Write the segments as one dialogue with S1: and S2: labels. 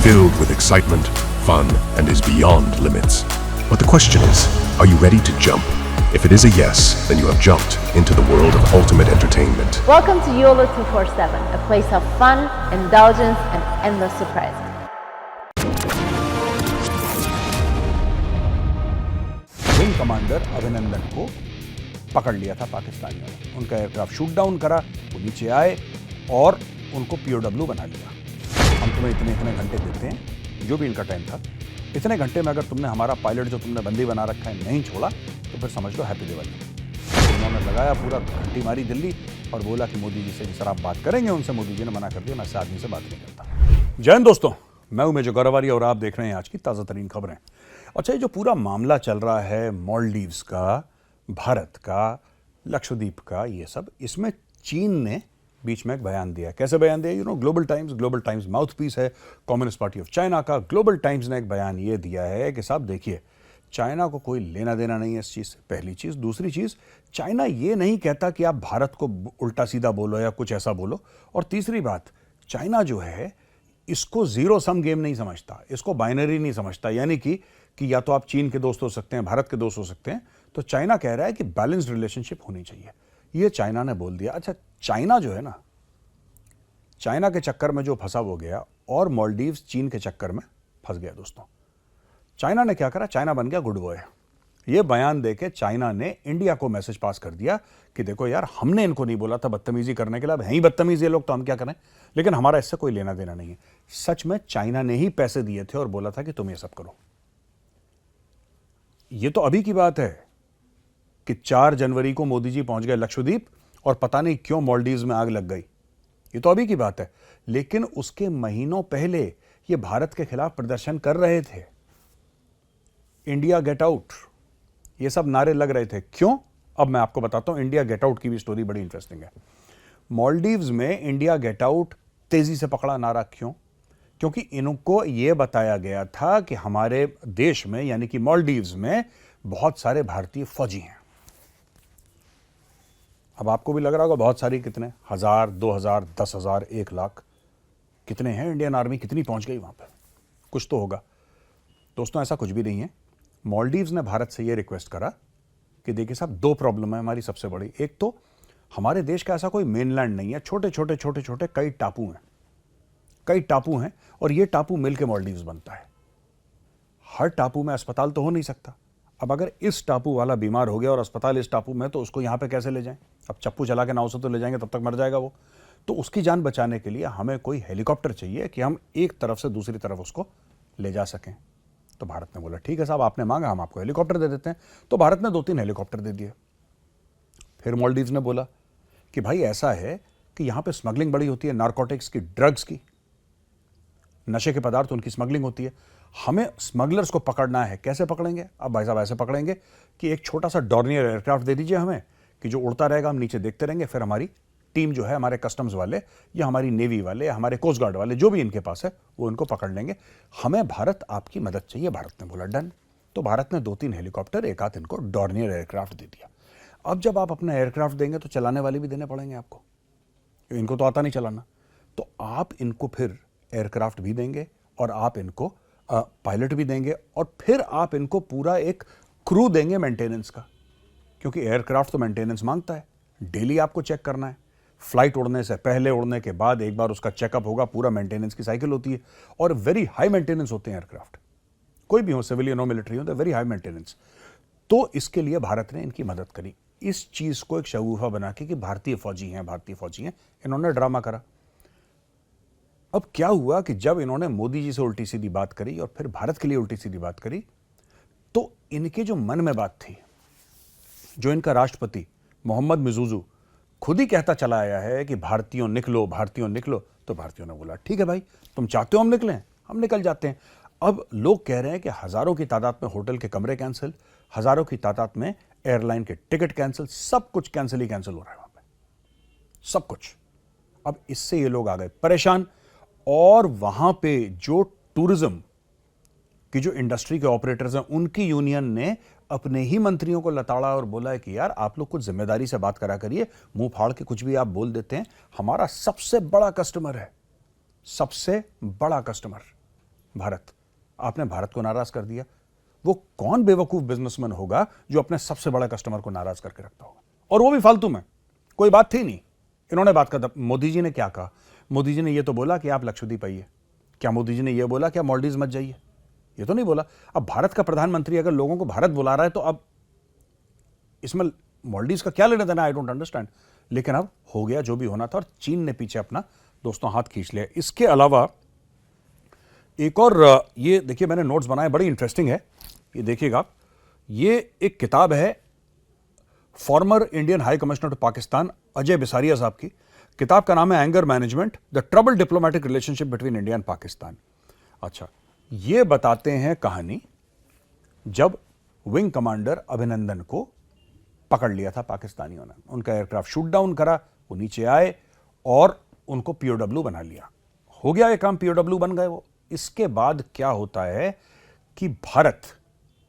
S1: filled with excitement, fun, and is beyond limits. But the question is, are you ready to jump? If it is a yes, then you have jumped into the world of ultimate entertainment.
S2: Welcome to YOLO 247, a place of fun, indulgence, and endless surprises.
S3: Wing commander अभिनंदन को पकड़ लिया था पाकिस्तानियों ने। उनका aircraft shoot down करा, वो नीचे आए और उनको POW बना लिया। हम तुम्हें इतने घंटे देते हैं, जो भी इनका टाइम था, इतने घंटे में अगर तुमने हमारा पायलट जो तुमने बंदी बना रखा है नहीं छोड़ा तो फिर समझ लो हैप्पी दिवाली। उन्होंने लगाया पूरा घंटी मारी दिल्ली और बोला कि मोदी जी से सर आप बात करेंगे उनसे। मोदी जी ने मना कर दिया, मैं ऐसे आदमी से बात नहीं करता। जय हिंद दोस्तों, मैं हूं मेजर गौरवारी और आप देख रहे हैं आज की ताज़ा तरीन खबरें। अच्छा, ये जो पूरा मामला चल रहा है मालदीव्स का, भारत का, लक्षद्वीप का, ये सब, इसमें चीन ने बीच में एक बयान दिया। कैसे बयान दिया? ग्लोबल टाइम्स माउथपीस है कम्युनिस्ट पार्टी ऑफ चाइना का। ग्लोबल टाइम्स ने एक बयान ये दिया है कि साहब देखिए, चाइना को कोई लेना देना नहीं है इस चीज़ से, पहली चीज़। दूसरी चीज़, चाइना ये नहीं कहता कि आप भारत को उल्टा सीधा बोलो या कुछ ऐसा बोलो। और तीसरी बात, चाइना जो है इसको जीरो सम गेम नहीं समझता, इसको बाइनरी नहीं समझता, यानी कि या तो आप चीन के दोस्त हो सकते हैं, भारत के दोस्त हो सकते हैं। तो चाइना कह रहा है कि बैलेंस्ड रिलेशनशिप होनी चाहिए, ये चाइना ने बोल दिया। अच्छा, चाइना जो है ना, चाइना के चक्कर में जो फंसा वो गया और मालदीव्स चीन के चक्कर में फंस गया। दोस्तों, चाइना ने क्या करा? चाइना बन गया गुड बॉय। ये बयान देके चाइना ने इंडिया को मैसेज पास कर दिया कि देखो यार, हमने इनको नहीं बोला था बदतमीजी करने के लिए, अब हैं ही बदतमीज ये लोग, तो हम क्या करें, लेकिन हमारा इससे कोई लेना देना नहीं है। सच में चाइना ने ही पैसे दिए थे और बोला था कि तुम ये सब करो। ये तो अभी की बात है कि 4 जनवरी को मोदी जी पहुंच गए लक्षद्वीप और पता नहीं क्यों मालदीव्स में आग लग गई। ये तो अभी की बात है, लेकिन उसके महीनों पहले ये भारत के खिलाफ प्रदर्शन कर रहे थे। इंडिया गेट आउट, ये सब नारे लग रहे थे। क्यों? अब मैं आपको बताता हूं। इंडिया गेट आउट की भी स्टोरी बड़ी इंटरेस्टिंग है। मालदीव्स में इंडिया गेट आउट तेजी से पकड़ा नारा। क्यों? क्योंकि इनको यह बताया गया था कि हमारे देश में, यानी कि मालदीव्स में, बहुत सारे भारतीय फौजी हैं। अब आपको भी लग रहा होगा बहुत सारी, कितने? 1000, 2000, 10,000, 1 लाख, कितने हैं? इंडियन आर्मी कितनी पहुंच गई वहां पर? कुछ तो होगा। दोस्तों, ऐसा कुछ भी नहीं है। मालदीव्स ने भारत से यह रिक्वेस्ट करा कि देखिए साहब, 2 प्रॉब्लम है हमारी सबसे बड़ी। एक तो हमारे देश का ऐसा कोई मेनलैंड नहीं है, छोटे छोटे कई टापू हैं और ये टापू मिलकर मालदीव्स बनता है। हर टापू में अस्पताल तो हो नहीं सकता। अब अगर इस टापू वाला बीमार हो गया और अस्पताल इस टापू में, तो उसको यहां पे कैसे ले जाएं? अब चप्पू चला के नाव से तो ले जाएंगे, तब तक मर जाएगा वो। तो उसकी जान बचाने के लिए हमें कोई हेलीकॉप्टर चाहिए कि हम एक तरफ से दूसरी तरफ उसको ले जा सकें। तो भारत ने बोला ठीक है साहब, आपने मांगा, हम आपको हेलीकॉप्टर दे देते हैं। तो भारत ने 2-3 हेलीकॉप्टर दे दिए। फिर मालदीव्स ने बोला कि भाई ऐसा है कि यहां पे स्मगलिंग बड़ी होती है, नारकोटिक्स की, ड्रग्स की, नशे के पदार्थ, उनकी स्मगलिंग होती है। हमें स्मगलर्स को पकड़ना है। कैसे पकड़ेंगे? अब भाई साहब ऐसे पकड़ेंगे कि एक छोटा सा डॉर्नियर एयरक्राफ्ट दे दीजिए हमें, कि जो उड़ता रहेगा, हम नीचे देखते रहेंगे। फिर हमारी टीम जो है, हमारे कस्टम्स वाले या हमारी नेवी वाले या हमारे कोस्ट गार्ड वाले, जो भी इनके पास है, वो इनको पकड़ लेंगे। हमें भारत आपकी मदद चाहिए। भारत ने बोला डन। तो भारत ने 2-3 हेलीकॉप्टर, एक आध इनको डॉर्नियर एयरक्राफ्ट दे दिया। अब जब आप अपना एयरक्राफ्ट देंगे तो चलाने वाले भी देने पड़ेंगे आपको, इनको तो आता नहीं चलाना। तो आप इनको फिर एयरक्राफ्ट भी देंगे और आप इनको पायलट भी देंगे और फिर आप इनको पूरा एक क्रू देंगे मेंटेनेंस का, क्योंकि एयरक्राफ्ट तो मेंटेनेंस मांगता है। डेली आपको चेक करना है, फ्लाइट उड़ने से पहले, उड़ने के बाद एक बार उसका चेकअप होगा, पूरा मेंटेनेंस की साइकिल होती है और वेरी हाई मेंटेनेंस होते हैं एयरक्राफ्ट, कोई भी हो, सिविलियन हो, मिलिट्री हो, तो वेरी हाई मेंटेनेंस। तो इसके लिए भारत ने इनकी मदद करी, इस चीज को एक शगुफा बना के कि भारतीय फौजी हैं, इन्होंने ड्रामा करा। अब क्या हुआ कि जब इन्होंने मोदी जी से उल्टी सीधी बात करी और फिर भारत के लिए उल्टी सीधी बात करी, तो इनके जो मन में बात थी, जो इनका राष्ट्रपति मोहम्मद मिज़ूज़ू खुद ही कहता चला आया है कि भारतीयों निकलो, तो भारतीयों ने बोला ठीक है भाई, तुम चाहते हो हम निकलें, हम निकल जाते हैं। अब लोग कह रहे हैं कि हजारों की तादाद में होटल के कमरे कैंसिल, हजारों की तादाद में एयरलाइन के टिकट कैंसिल, सब कुछ कैंसिल ही कैंसिल हो रहा है वहां पे, सब कुछ। अब इससे ये लोग आ गए परेशान और वहां पे जो टूरिज्म की जो इंडस्ट्री के ऑपरेटर्स हैं, उनकी यूनियन ने अपने ही मंत्रियों को लताड़ा और बोला है कि यार आप लोग कुछ जिम्मेदारी से बात करा करिए, मुंह फाड़ के कुछ भी आप बोल देते हैं। हमारा सबसे बड़ा कस्टमर है, सबसे बड़ा कस्टमर, भारत, आपने भारत को नाराज कर दिया। वो कौन बेवकूफ बिजनेसमैन होगा जो अपने सबसे बड़ा कस्टमर को नाराज करके रखता होगा, और वो भी फालतू में, कोई बात थी नहीं। इन्होंने बात कर, मोदी जी ने क्या कहा? मोदी जी ने ये तो बोला कि आप लक्षद्वीप आइए। क्या मोदी जी ने ये बोला कि आप मालदीव मत जाइए? ये तो नहीं बोला। अब भारत का प्रधानमंत्री अगर लोगों को भारत बुला रहा है तो अब इसमें मालदीव का क्या लेना देना? I don't understand. लेकिन अब हो गया जो भी होना था, और चीन ने पीछे अपना दोस्तों हाथ खींच लिया। इसके अलावा एक और ये देखिए, मैंने नोट्स बनाए, बड़ी इंटरेस्टिंग है, ये देखिएगा आप। ये एक किताब है former Indian high commissioner to Pakistan Ajay Bisaria साहब की। किताब का नाम है anger management, the trouble diplomatic relationship between India and Pakistan. अच्छा, ये बताते हैं कहानी जब विंग कमांडर अभिनंदन को पकड़ लिया था पाकिस्तानियों ने, उनका एयरक्राफ्ट शूट डाउन करा, वो नीचे आए और उनको पीओडब्ल्यू बना लिया। हो गया ये काम, पीओडब्ल्यू बन गए वो। इसके बाद क्या होता है कि भारत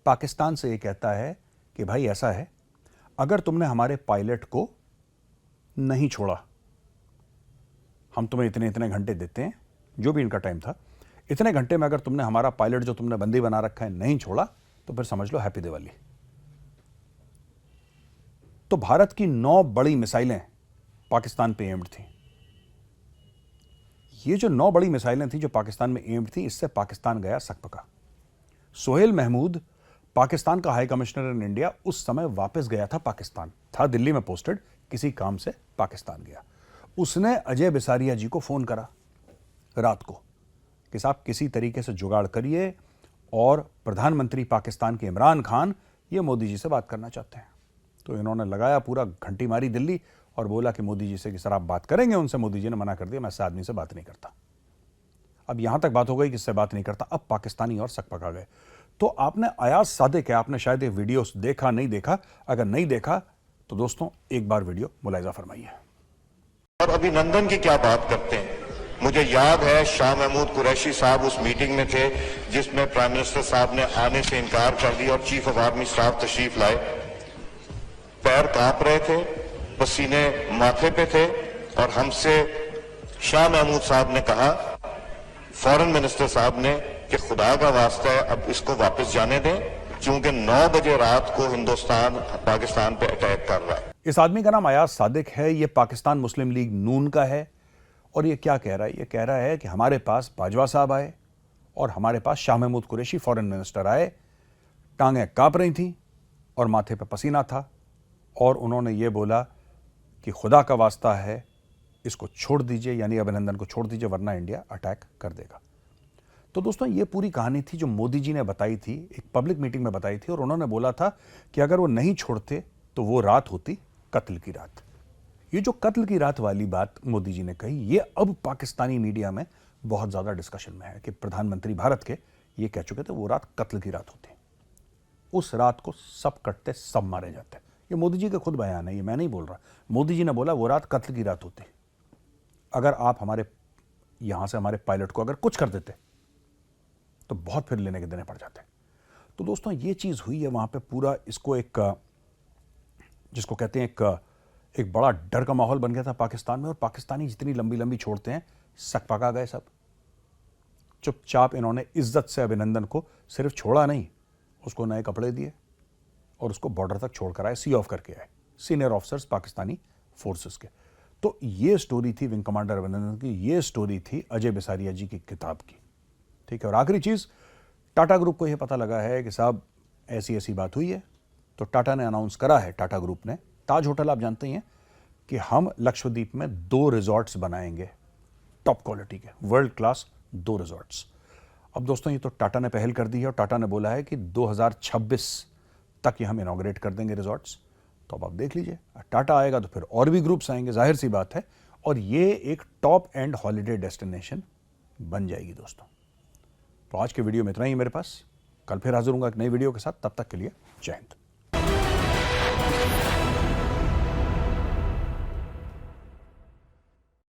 S3: पाकिस्तान से ये कहता है कि भाई ऐसा है, अगर तुमने हमारे पायलट को नहीं छोड़ा, हम तुम्हें इतने इतने घंटे देते हैं, जो भी इनका टाइम था, इतने घंटे में अगर तुमने हमारा पायलट जो तुमने बंदी बना रखा है नहीं छोड़ा, तो फिर समझ लो हैप्पी दिवाली। तो भारत की 9 बड़ी मिसाइलें पाकिस्तान पे एम्ड थी। ये जो 9 बड़ी मिसाइलें थी जो पाकिस्तान में एम्ड थी, इससे पाकिस्तान गया सकपका। सोहेल महमूद पाकिस्तान का हाई कमिश्नर इन इंडिया उस समय वापस गया था पाकिस्तान, था दिल्ली में पोस्टेड, किसी काम से पाकिस्तान गया। उसने अजय बिसारिया जी को फोन करा रात को कि साहब किसी तरीके से जुगाड़ करिए, और प्रधानमंत्री पाकिस्तान के इमरान खान ये मोदी जी से बात करना चाहते हैं। तो इन्होंने लगाया पूरा घंटी मारी दिल्ली और बोला कि मोदी जी से कि सर आप बात करेंगे उनसे। मोदी जी ने मना कर दिया, मैं ऐसे आदमी से बात नहीं करता। अब यहां तक बात हो गई कि इससे बात नहीं करता। अब पाकिस्तानी और सकपका गए। तो आपने अयाज सादिक है, आपने शायद ये वीडियो देखा नहीं देखा, अगर नहीं देखा तो दोस्तों एक बार वीडियो मुलाहिजा फरमाइए।
S4: और अभिनंदन की क्या बात करते हैं? मुझे याद है शाह महमूद कुरैशी साहब उस मीटिंग में थे जिसमें प्राइम मिनिस्टर साहब ने आने से इनकार कर दिया और चीफ ऑफ आर्मी स्टाफ तशरीफ लाए। पैर कांप रहे थे, पसीने माथे पे थे, और हमसे शाह महमूद साहब ने कहा, फॉरेन मिनिस्टर साहब ने, कि खुदा का वास्ता है अब इसको वापस जाने दें, क्योंकि 9 बजे रात को हिंदुस्तान पाकिस्तान पे अटैक कर रहा है।
S3: इस आदमी का नाम अयाज सादिक है, ये पाकिस्तान मुस्लिम लीग नून का है। और ये क्या कह रहा है? ये कह रहा है कि हमारे पास बाजवा साहब आए और हमारे पास शाह महमूद कुरैशी फॉरेन मिनिस्टर आए, टांगें कांप रही थी और माथे पे पसीना था, और उन्होंने ये बोला कि खुदा का वास्ता है इसको छोड़ दीजिए, यानी अभिनंदन को छोड़ दीजिए, वरना इंडिया अटैक कर देगा। तो दोस्तों ये पूरी कहानी थी जो मोदी जी ने बताई थी, एक पब्लिक मीटिंग में बताई थी, और उन्होंने बोला था कि अगर वो नहीं छोड़ते तो वो रात होती कत्ल की रात। ये जो कत्ल की रात वाली बात मोदी जी ने कही, ये अब पाकिस्तानी मीडिया में बहुत ज्यादा डिस्कशन में है कि प्रधानमंत्री भारत के ये कह चुके थे वो रात कत्ल की रात होती। उस रात को सब कटते, सब मारे जाते। ये मोदी जी का खुद बयान है, ये मैं नहीं बोल रहा। मोदी जी ने बोला वो रात कत्ल की रात होती। अगर आप हमारे यहां से हमारे पायलट को अगर कुछ कर देते तो बहुत फिर लेने के देने पड़ जाते। तो दोस्तों ये चीज हुई है वहां पे। पूरा इसको एक, जिसको कहते हैं एक बड़ा डर का माहौल बन गया था पाकिस्तान में, और पाकिस्तानी जितनी लंबी लंबी छोड़ते हैं सकपका गए सब। चुपचाप इन्होंने इज्जत से अभिनंदन को सिर्फ छोड़ा नहीं, उसको नए कपड़े दिए और उसको बॉर्डर तक छोड़कर आए, सी ऑफ करके आए, सीनियर ऑफिसर्स पाकिस्तानी फोर्सेस के। तो ये स्टोरी थी विंग कमांडर अभिनंदन की, ये स्टोरी थी अजय बिसारिया जी की किताब की। ठीक है, और आखिरी चीज, टाटा ग्रुप को यह पता लगा है कि साहब ऐसी ऐसी बात हुई है, तो टाटा ने अनाउंस करा है, टाटा ग्रुप ने, ताज होटल आप जानते ही हैं, कि हम लक्षद्वीप में 2 रिजॉर्ट्स बनाएंगे टॉप क्वालिटी के, वर्ल्ड क्लास 2 रिजॉर्ट्स। अब दोस्तों ये तो टाटा ने पहल कर दी है, और टाटा ने बोला है कि 2026 तक ये हम इनॉग्रेट कर देंगे रिजॉर्ट्स। तो अब आप देख लीजिए, टाटा आएगा तो फिर और भी ग्रुप्स आएंगे, जाहिर सी बात है, और ये एक टॉप एंड हॉलीडे डेस्टिनेशन बन जाएगी दोस्तों। तो आज के वीडियो में इतना ही मेरे पास, कल फिर हाजिर होऊंगा एक नई वीडियो के साथ। तब तक के लिए जय हिंद।